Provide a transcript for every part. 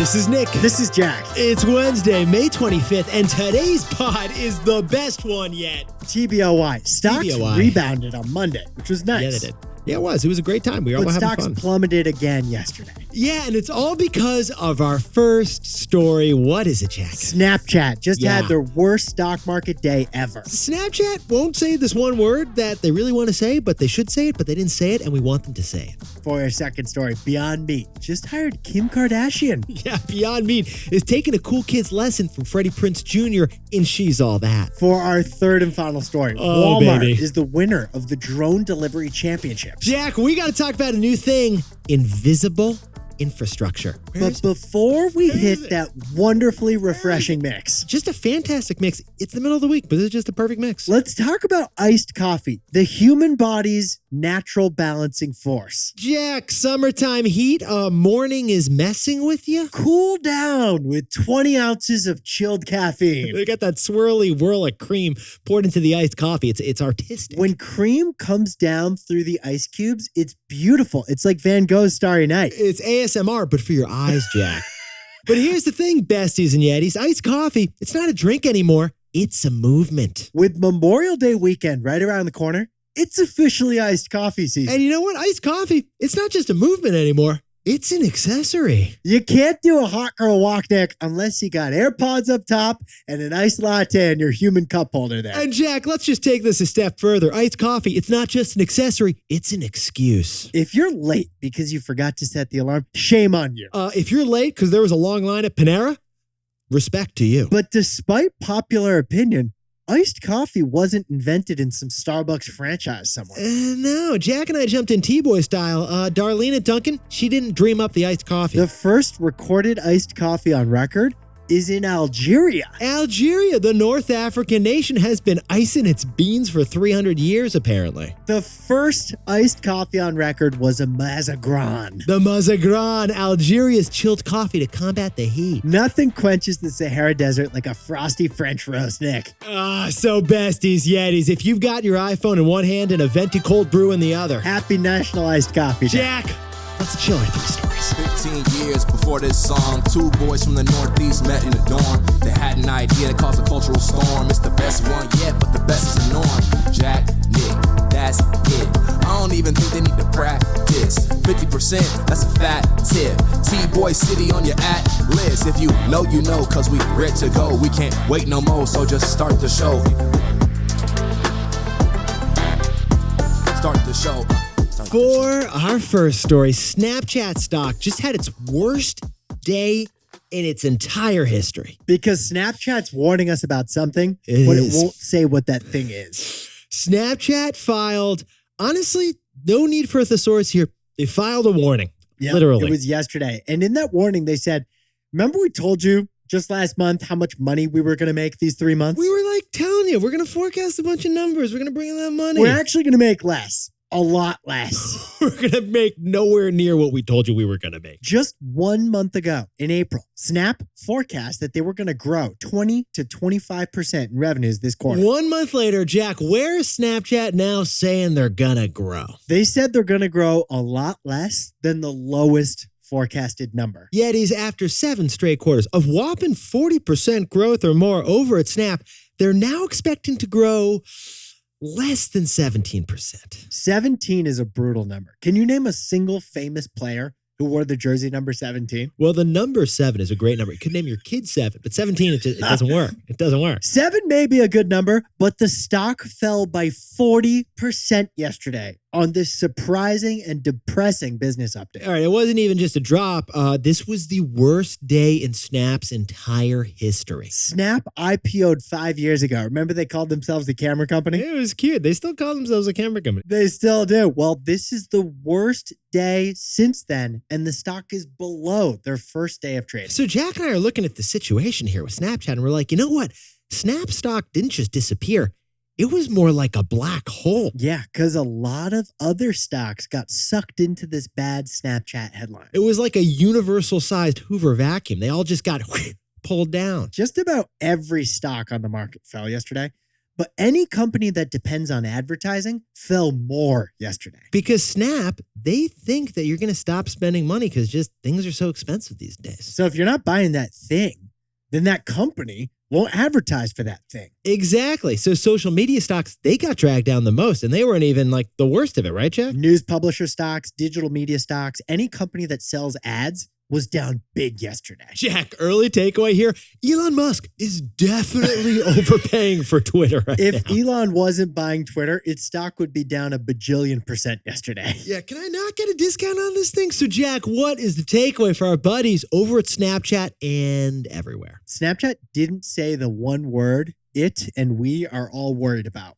This is Nick. This is Jack. It's Wednesday, May 25th, and today's pod is the best one yet. TBOY. Stocks rebounded on Monday, which was nice. Yeah, they did. Yeah, it was. It was a great time. We were all having fun. Stocks plummeted again yesterday. Yeah, and it's all because of our first story. What is it, Jack? Snapchat just had their worst stock market day ever. Snapchat won't say this one word that they really want to say, but they should say it, but they didn't say it, and we want them to say it. For our second story, BYND Meat just hired Kim Kardashian. Yeah, BYND Meat is taking a cool kid's lesson from Freddie Prinze Jr. in She's All That. For our third and final story, Walmart is the winner of the Drone Delivery Championship. Jack, we got to talk about a new thing, invisible infrastructure. But before we hit that wonderfully refreshing mix, just a fantastic mix. It's the middle of the week, but it's just a perfect mix. Let's talk about iced coffee, the human body's natural balancing force. Jack, summertime heat, morning is messing with you? Cool down with 20 ounces of chilled caffeine. They got that swirly whirl of cream poured into the iced coffee. It's artistic. When cream comes down through the ice cubes, it's beautiful. It's like Van Gogh's Starry Night. It's ASMR, but for your eyes, Jack. But here's the thing, besties and Yetis. Iced coffee, it's not a drink anymore. It's a movement. With Memorial Day weekend right around the corner, it's officially iced coffee season. And you know what? Iced coffee, it's not just a movement anymore. It's an accessory. You can't do a hot girl walk, Nick, unless you got AirPods up top and an iced latte in your human cup holder there. And Jack, let's just take this a step further. Iced coffee, it's not just an accessory, it's an excuse. If you're late because you forgot to set the alarm, shame on you. If you're late because there was a long line at Panera, respect to you. But despite popular opinion, iced coffee wasn't invented in some Starbucks franchise somewhere. No, Jack and I jumped in T-Boy style. Darlene at Duncan, she didn't dream up the iced coffee. The first recorded iced coffee on record is in Algeria. Algeria, the North African nation, has been icing its beans for 300 years, apparently. The first iced coffee on record was a Mazagran. The Mazagran, Algeria's chilled coffee to combat the heat. Nothing quenches the Sahara Desert like a frosty French roast, Nick. So besties, Yetis, if you've got your iPhone in one hand and a venti cold brew in the other. Happy National Iced Coffee Day. Jack, let's chill our three stories. 15 years before this song, two boys from the Northeast met in a dorm. They had an idea that caused a cultural storm. It's the best one yet, but the best is the norm. Jack, Nick, that's it. I don't even think they need to practice. 50%, that's a fat tip. T-Boy City on your at-list. If you know, you know, cause we ready to go. We can't wait no more, so just start the show. Start the show. For our first story, Snapchat stock just had its worst day in its entire history. Because Snapchat's warning us about something, but it won't say what that thing is. Snapchat filed, honestly, no need for a thesaurus here. They filed a warning, literally. It was yesterday. And in that warning, they said, remember we told you just last month how much money we were going to make these 3 months? We were like telling you, we're going to forecast a bunch of numbers. We're going to bring in that money. We're actually going to make less. A lot less. We're going to make nowhere near what we told you we were going to make. Just 1 month ago, in April, Snap forecast that they were going to grow 20 to 25% in revenues this quarter. 1 month later, Jack, where is Snapchat now saying they're going to grow? They said they're going to grow a lot less than the lowest forecasted number. Yetis, after 7 straight quarters of whopping 40% growth or more over at Snap, they're now expecting to grow less than 17%. 17 is a brutal number. Can you name a single famous player who wore the jersey number 17? Well, the number 7 is a great number. You could name your kid 7, but 17, it doesn't work. It doesn't work. 7 may be a good number, but the stock fell by 40% yesterday on this surprising and depressing business update. All right, it wasn't even just a drop. This was the worst day in Snap's entire history. Snap IPO'd 5 years ago. Remember they called themselves a camera company? It was cute. They still call themselves a camera company. They still do. Well, this is the worst day since then, and the stock is below their first day of trading. So Jack and I are looking at the situation here with Snapchat, and we're like, you know what? Snap stock didn't just disappear. It was more like a black hole. Yeah, because a lot of other stocks got sucked into this bad Snapchat headline. It was like a universal-sized Hoover vacuum. They all just got pulled down. Just about every stock on the market fell yesterday. But any company that depends on advertising fell more yesterday. Because Snap, they think that you're going to stop spending money because just things are so expensive these days. So if you're not buying that thing, then that company won't advertise for that thing. Exactly. So social media stocks, they got dragged down the most, and they weren't even like the worst of it, right, Jack? News publisher stocks, digital media stocks, any company that sells ads was down big yesterday. Jack, early takeaway here. Elon Musk is definitely overpaying for Twitter right If now. Elon wasn't buying Twitter, its stock would be down 1 bajillion% yesterday. Yeah, can I not get a discount on this thing? So, Jack, what is the takeaway for our buddies over at Snapchat and everywhere? Snapchat didn't say the one word it and we are all worried about.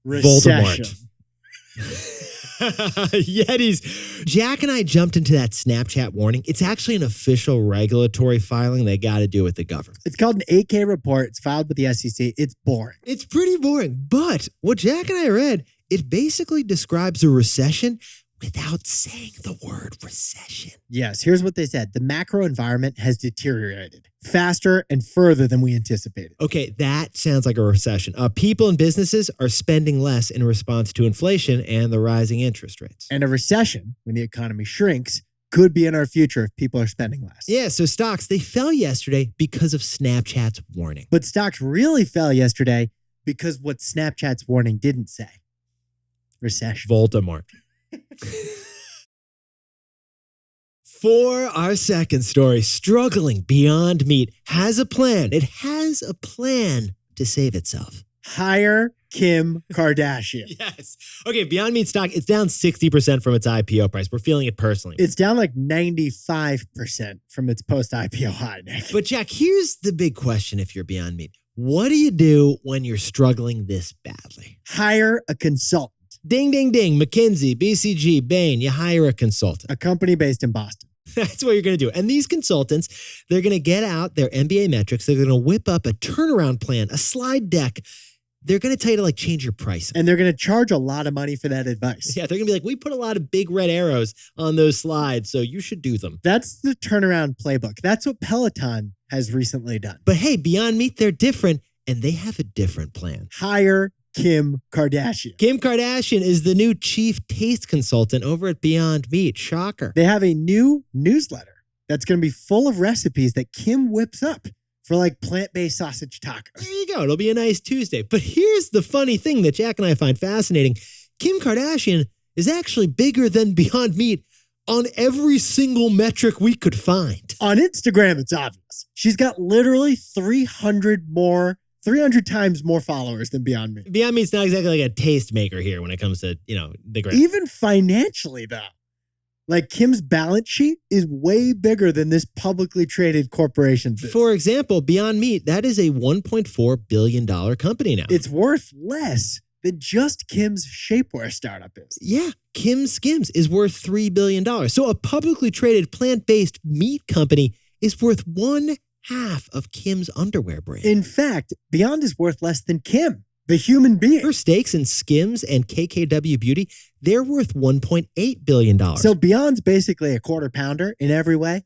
Recession. Voldemort. Yetis. Jack and I jumped into that Snapchat warning. It's actually an official regulatory filing they got to do with the government. It's called an 8K report. It's filed with the SEC. It's boring. It's pretty boring, but what Jack and I read, it basically describes a recession without saying the word recession. Yes, here's what they said. The macro environment has deteriorated faster and further than we anticipated. Okay, that sounds like a recession. People and businesses are spending less in response to inflation and the rising interest rates. And a recession, when the economy shrinks, could be in our future if people are spending less. Yeah, so stocks, they fell yesterday because of Snapchat's warning. But stocks really fell yesterday because what Snapchat's warning didn't say. Recession. Voldemort. For our second story, struggling Beyond Meat has a plan. It has a plan to save itself. Hire Kim Kardashian. Yes. Okay, Beyond Meat stock, it's down 60% from its IPO price. We're feeling it personally. It's down like 95% from its post-IPO high, Nick. But Jack, here's the big question if you're Beyond Meat. What do you do when you're struggling this badly? Hire a consultant. Ding, ding, ding. McKinsey, BCG, Bain, you hire a consultant. A company based in Boston. That's what you're going to do. And these consultants, they're going to get out their MBA metrics. They're going to whip up a turnaround plan, a slide deck. They're going to tell you to like change your price. And they're going to charge a lot of money for that advice. Yeah, they're going to be like, we put a lot of big red arrows on those slides, so you should do them. That's the turnaround playbook. That's what Peloton has recently done. But hey, Beyond Meat, they're different, and they have a different plan. Hire Kim Kardashian. Kim Kardashian is the new chief taste consultant over at Beyond Meat. Shocker. They have a new newsletter that's going to be full of recipes that Kim whips up for like plant-based sausage tacos. There you go. It'll be a nice Tuesday. But here's the funny thing that Jack and I find fascinating. Kim Kardashian is actually bigger than Beyond Meat on every single metric we could find. On Instagram, it's obvious. She's got literally 300 times more followers than Beyond Meat. Beyond Meat's not exactly like a taste maker here when it comes to, the gram. Even financially, though. Like Kim's balance sheet is way bigger than this publicly traded corporation's. For example, Beyond Meat, that is a $1.4 billion company now. It's worth less than just Kim's shapewear startup is. Yeah, Kim Skims is worth $3 billion. So a publicly traded plant-based meat company is worth 1/2 of Kim's underwear brand. In fact, Beyond is worth less than Kim, the human being. Her stakes in Skims and KKW Beauty, they're worth $1.8 billion. So Beyond's basically a quarter pounder in every way.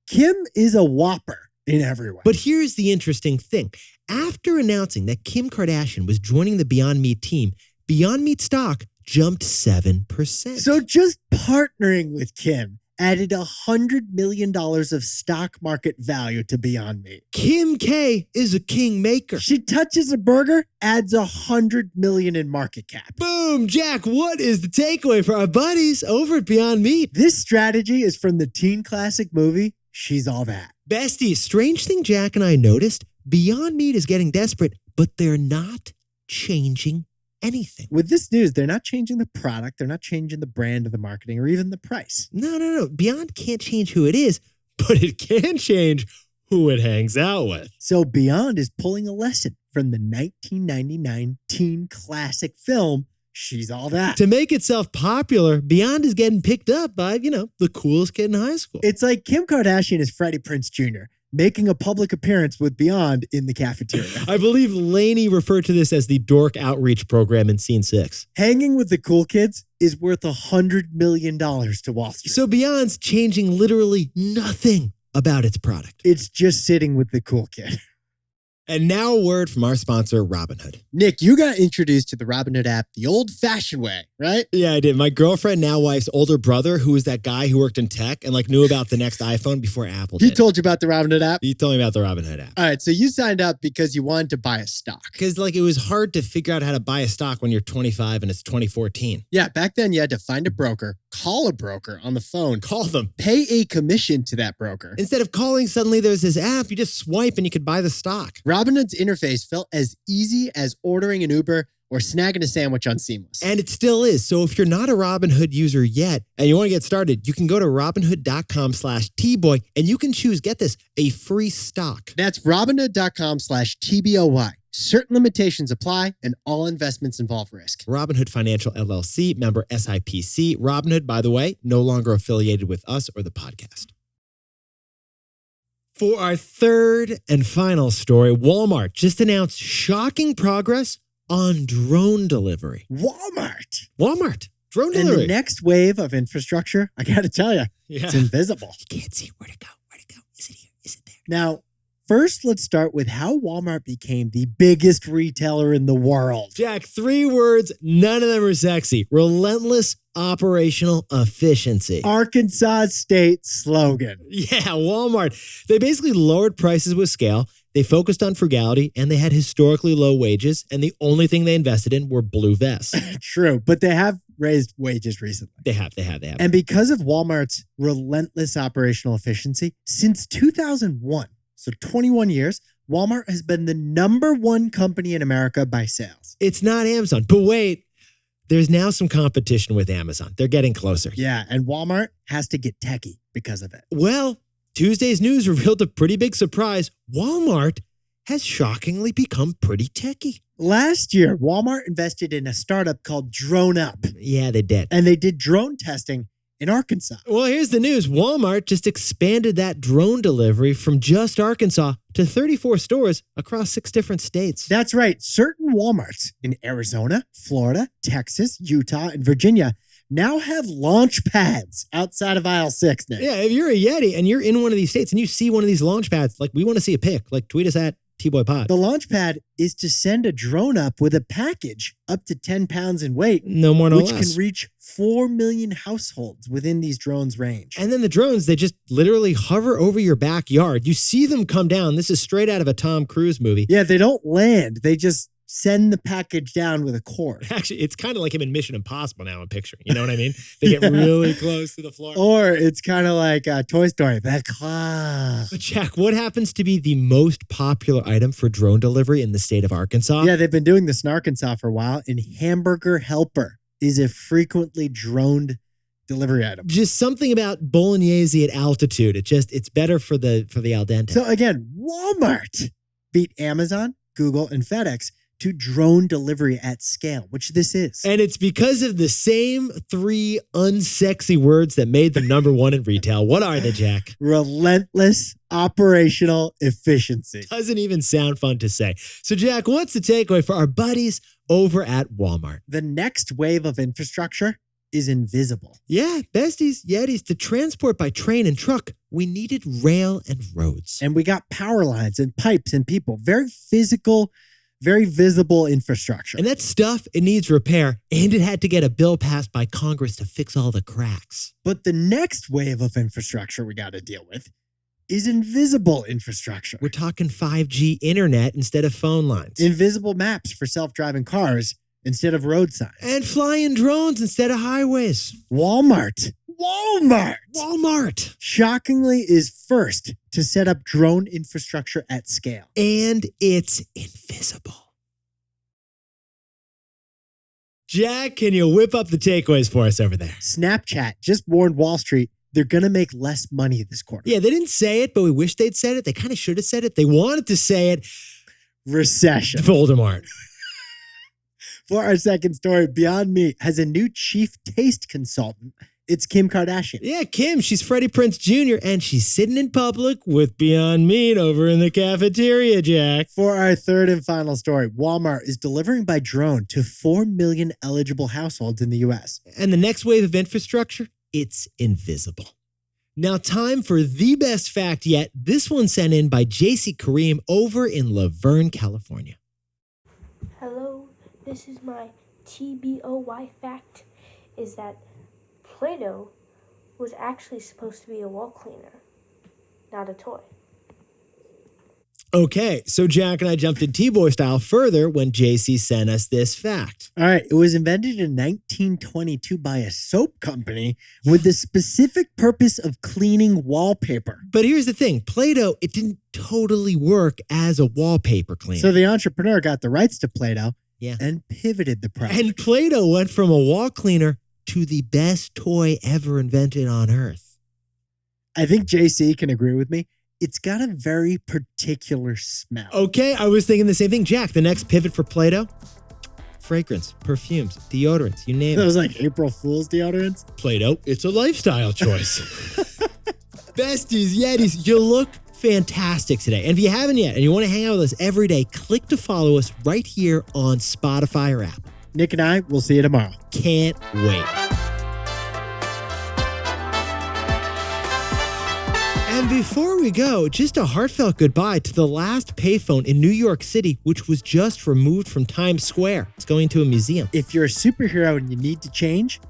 Kim is a whopper in every way. But here's the interesting thing. After announcing that Kim Kardashian was joining the Beyond Meat team, Beyond Meat stock jumped 7%. So just partnering with Kim added $100 million of stock market value to Beyond Meat. Kim K is a kingmaker. She touches a burger, adds $100 million in market cap. Boom, Jack, what is the takeaway for our buddies over at Beyond Meat? This strategy is from the teen classic movie, She's All That. Besties, strange thing Jack and I noticed, Beyond Meat is getting desperate, but they're not changing anything. With this news, they're not changing the product, they're not changing the brand or the marketing or even the price. No. Beyond can't change who it is, but it can change who it hangs out with. So Beyond is pulling a lesson from the 1999 teen classic film, She's All That. To make itself popular, Beyond is getting picked up by, the coolest kid in high school. It's like Kim Kardashian is Freddie Prinze Jr., making a public appearance with Beyond in the cafeteria. I believe Lainey referred to this as the dork outreach program in scene 6. Hanging with the cool kids is worth $100 million to Wall Street. So Beyond's changing literally nothing about its product. It's just sitting with the cool kid. And now a word from our sponsor, Robinhood. Nick, you got introduced to the Robinhood app the old-fashioned way, right? Yeah, I did. My girlfriend, now wife's older brother, who was that guy who worked in tech and knew about the next iPhone before Apple did. He told you about the Robinhood app? He told me about the Robinhood app. All right, so you signed up because you wanted to buy a stock. Because it was hard to figure out how to buy a stock when you're 25 and it's 2014. Yeah, back then you had to find a broker, call a broker on the phone, Call them. pay a commission to that broker. Instead of calling, suddenly there's this app. You just swipe and you could buy the stock. Robinhood's interface felt as easy as ordering an Uber or snagging a sandwich on Seamless. And it still is. So if you're not a Robinhood user yet and you want to get started, you can go to Robinhood.com/TBoy and you can choose, get this, a free stock. That's Robinhood.com/TBOY. Certain limitations apply and all investments involve risk. Robinhood Financial LLC, member SIPC. Robinhood, by the way, no longer affiliated with us or the podcast. For our third and final story, Walmart just announced shocking progress on drone delivery. Walmart. Drone And delivery. the next wave of infrastructure, I got to tell you, Yeah. it's invisible. You can't see where to go. Is it here? Is it there? Now, first, let's start with how Walmart became the biggest retailer in the world. Jack, 3 words, none of them are sexy. Relentless operational efficiency. Arkansas state slogan. Yeah, Walmart. They basically lowered prices with scale. They focused on frugality and they had historically low wages. And the only thing they invested in were blue vests. True, but they have raised wages recently. They have. And because of Walmart's relentless operational efficiency, since 2001, so 21 years, Walmart has been the #1 company in America by sales. It's not Amazon. But wait, there's now some competition with Amazon. They're getting closer. Yeah, and Walmart has to get techie because of it. Well, Tuesday's news revealed a pretty big surprise. Walmart has shockingly become pretty techie. Last year, Walmart invested in a startup called Drone Up, Yeah, they did. and they did drone testing in Arkansas. Well, here's the news. Walmart just expanded that drone delivery from just Arkansas to 34 stores across 6 different states. That's right. Certain Walmarts in Arizona, Florida, Texas, Utah, and Virginia now have launch pads outside of aisle 6, Nick. Yeah, if you're a Yeti and you're in one of these states and you see one of these launch pads, we want to see a pic. Tweet us at TBoyPod. The launch pad is to send a drone up with a package up to 10 pounds in weight, No more, no which less. can reach 4 million households within these drones' range. And then the drones, they just literally hover over your backyard. You see them come down. This is straight out of a Tom Cruise movie. Yeah, they don't land. They just send the package down with a cord. Actually, it's kind of like him in Mission Impossible now I'm picturing. You know what I mean? They get really close to the floor. Or it's kind of like Toy Story. The claw. But Jack, what happens to be the most popular item for drone delivery in the state of Arkansas? Yeah, they've been doing this in Arkansas for a while, and Hamburger Helper is a frequently droned delivery item. Just something about bolognese at altitude. It's better for the al dente. So again, Walmart beat Amazon, Google, and FedEx to drone delivery at scale, which this is. And it's because of the same 3 unsexy words that made them #1 in retail. What are they, Jack? Relentless operational efficiency. Doesn't even sound fun to say. So, Jack, what's the takeaway for our buddies over at Walmart? The next wave of infrastructure is invisible. Yeah, besties, Yetis, to transport by train and truck, we needed rail and roads. And we got power lines and pipes and people. Very physical, very visible infrastructure. And that stuff, it needs repair, and it had to get a bill passed by Congress to fix all the cracks. But the next wave of infrastructure we got to deal with is invisible infrastructure. We're talking 5G internet instead of phone lines. Invisible maps for self-driving cars instead of road signs. And flying drones instead of highways. Walmart shockingly is first to set up drone infrastructure at scale. And it's invisible. Jack, can you whip up the takeaways for us over there? Snapchat just warned Wall Street they're going to make less money this quarter. Yeah, they didn't say it, but we wish they'd said it. They kind of should have said it. They wanted to say it. Recession. Voldemort. For our second story, Beyond Meat has a new chief taste consultant. It's Kim Kardashian. Yeah, Kim, she's Freddie Prinze Jr., and she's sitting in public with Beyond Meat over in the cafeteria, Jack. For our third and final story, Walmart is delivering by drone to 4 million eligible households in the U.S. And the next wave of infrastructure, it's invisible. Now, time for the best fact yet. This one sent in by JC Kareem over in Laverne, California. Hello, this is my TBOY fact, is that Play-Doh was actually supposed to be a wall cleaner, not a toy. Okay, so Jack and I jumped in T-Boy style further when JC sent us this fact. All right. It was invented in 1922 by a soap company with the specific purpose of cleaning wallpaper. But here's the thing. Play-Doh, it didn't totally work as a wallpaper cleaner. So the entrepreneur got the rights to Play-Doh Yeah. and pivoted the product. And Play-Doh went from a wall cleaner to the best toy ever invented on Earth. I think JC can agree with me. It's got a very particular smell. Okay, I was thinking the same thing. Jack, the next pivot for Play-Doh? Fragrance, perfumes, deodorants, you name it. Those like April Fool's deodorants. Play-Doh, it's a lifestyle choice. Besties, Yetis, you look fantastic today. And if you haven't yet and you want to hang out with us every day, click to follow us right here on Spotify or Apple. Nick and I will see you tomorrow. Can't wait. And before we go, just a heartfelt goodbye to the last payphone in New York City, which was just removed from Times Square. It's going to a museum. If you're a superhero and you need to change,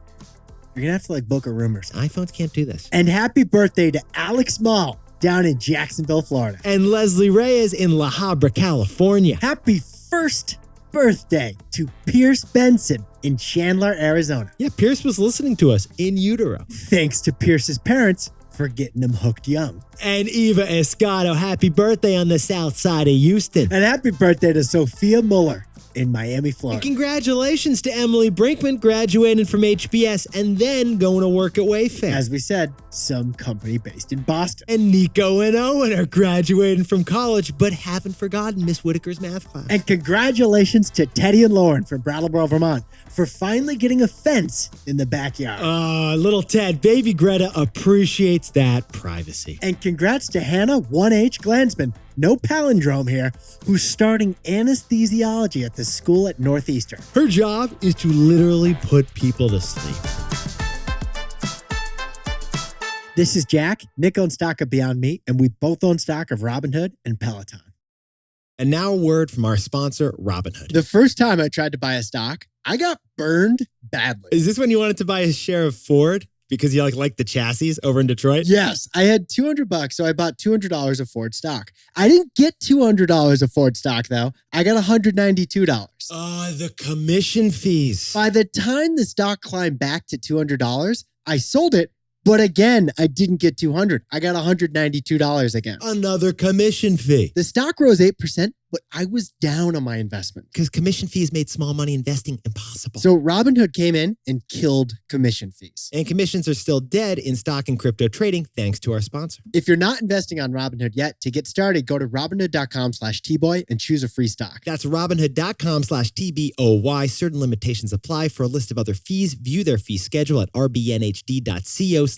you're going to have to like book a room or something. iPhones can't do this. And happy birthday to Alex Mall down in Jacksonville, Florida. And Leslie Reyes in La Habra, California. Happy first birthday to Pierce Benson in Chandler, Arizona. Yeah, Pierce was listening to us in utero. Thanks to Pierce's parents for getting him hooked young. And Eva Escato, happy birthday on the south side of Houston. And happy birthday to Sophia Muller in Miami, And Florida. congratulations to Emily Brinkman, graduating from HBS and then going to work at Wayfair. As we said, some company based in Boston. And Nico and Owen are graduating from college, but haven't forgotten Miss Whitaker's math class. And congratulations to Teddy and Lauren from Brattleboro, Vermont for finally getting a fence in the backyard. Little Ted, baby Greta appreciates that privacy. And congrats to Hannah 1H Glansman, no palindrome here, who's starting anesthesiology at the school at Northeastern. Her job is to literally put people to sleep. This is Jack. Nick owns stock of Beyond Meat, and we both own stock of Robinhood and Peloton. And now a word from our sponsor, Robinhood. The first time I tried to buy a stock, I got burned badly. Is this when you wanted to buy a share of Ford because you like the chassis over in Detroit? Yes, I had $200, so I bought $200 of Ford stock. I didn't get $200 of Ford stock, though. I got $192. The commission fees. By the time the stock climbed back to $200, I sold it. But again, I didn't get $200. I got $192 again. Another commission fee. The stock rose 8%, but I was down on my investment. Because commission fees made small money investing impossible. So Robinhood came in and killed commission fees. And commissions are still dead in stock and crypto trading thanks to our sponsor. If you're not investing on Robinhood yet, to get started, go to Robinhood.com/TBoy and choose a free stock. That's Robinhood.com/TBOY. Certain limitations apply. For a list of other fees, view their fee schedule at rbnhd.co/fees.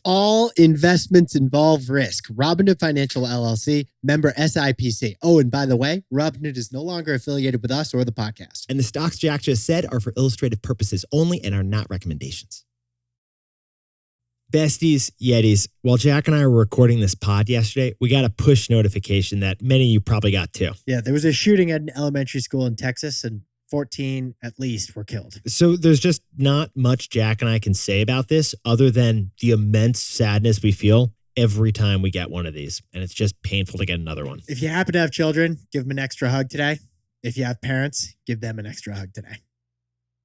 All investments involve risk. Robinhood Financial LLC, member SIPC. Oh, and by the way, Robinhood is no longer affiliated with us or the podcast. And the stocks Jack just said are for illustrative purposes only and are not recommendations. Besties, Yetis, while Jack and I were recording this pod yesterday, we got a push notification that many of you probably got too. Yeah, there was a shooting at an elementary school in Texas and 14 at least were killed. So there's just not much Jack and I can say about this other than the immense sadness we feel every time we get one of these. And it's just painful to get another one. If you happen to have children, give them an extra hug today. If you have parents, give them an extra hug today.